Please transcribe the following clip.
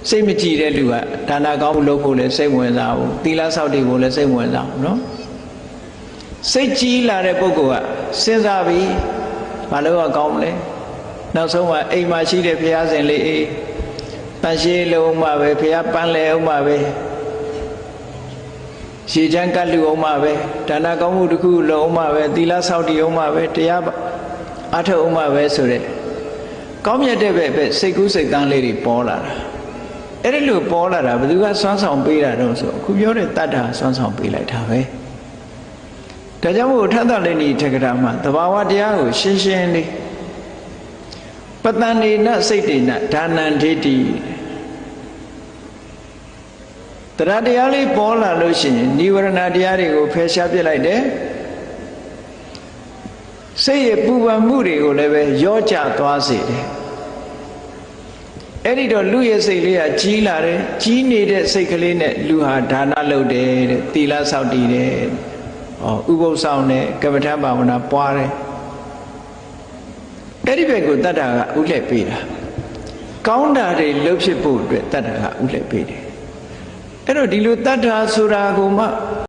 စိတ်မကြည်တဲ့လူကဒါနကောင်းမှုလုပ်ဖို့လည်းစိတ်ဝင်စားဘူးသီလဆောက်တည်ဖို့လည်းစိတ်ဝင်စားဘူးနော်စိတ်ကြီးလာတဲ့ပုဂ္ဂိုလ်ကစဉ်းစားပြီးမလုပ်ရကောင်းမလဲနောက်ဆုံးမှအိမ်မှာရှိတဲ့ဘုရားရှင်လေးတန်ရှင်းလုံးမှပဲဘုရားပန်းလဲအောင်မှပဲရေချမ်းကတ်လူအောင်မှပဲဒါနကောင်းမှုတစ်ခုလုံးအောင်မှပဲသီလဆောက်တည်အောင်မှပဲတရားအထောက်အောင်မှပဲဆိုတဲ့ကောင်းမြတ်တဲ့ပဲစိတ်ကူးစိတ်တန်းလေးတွေပေါ်လာတာအဲ့ဒီလိုပေါ်လာတာဘယ်သူကစွမ်းဆောင်ပေးတာတော့ဆိုအခုပြောတဲ့တတ္တာစွမ်းဆောင်ပေးလိုက်တာပဲဒါကြောင့်မို့ထသလိနီထက္ကရာမှာသဘာဝတရားကိုရှင်းရှင်းလေးပတ္တန်နေနစိတ်တေနဒါနံဒိဋ္ဌိတရားတရားလေးပေါ်လာလို့ရှိရင်និဝရဏတရားတွေကိုဖယ်ရှားပြစ်လိုက်တယ်စိတ်ရဲ့ပူပန်မှုတွေကိုလည်းပဲရောကျသွားစေတယ်အဲ့ဒီတော့လူရဲ့စိတ်လေးကကြီးလာတယ်ကြီးနေတဲ့စိတ်ကလေးနဲ့လူဟာဒါနလုပ်တယ်တဲ့သီလဆောက်တည်တယ်ဥပုသ်ဆောင်တယ်ကမ္မထာဘာဝနာပွားတယ်အဲ့ဒီဘက်ကိုတတ္တာကဥလှည့်ပေးတာကောင်းတာတွေလှုပ်ဖြစ်ဖို့အတွက်တတ္တာကဥလှည့်ပေးတယ်အဲ့တော့ဒီလိုတတ္တာဆိုတာကိုမှ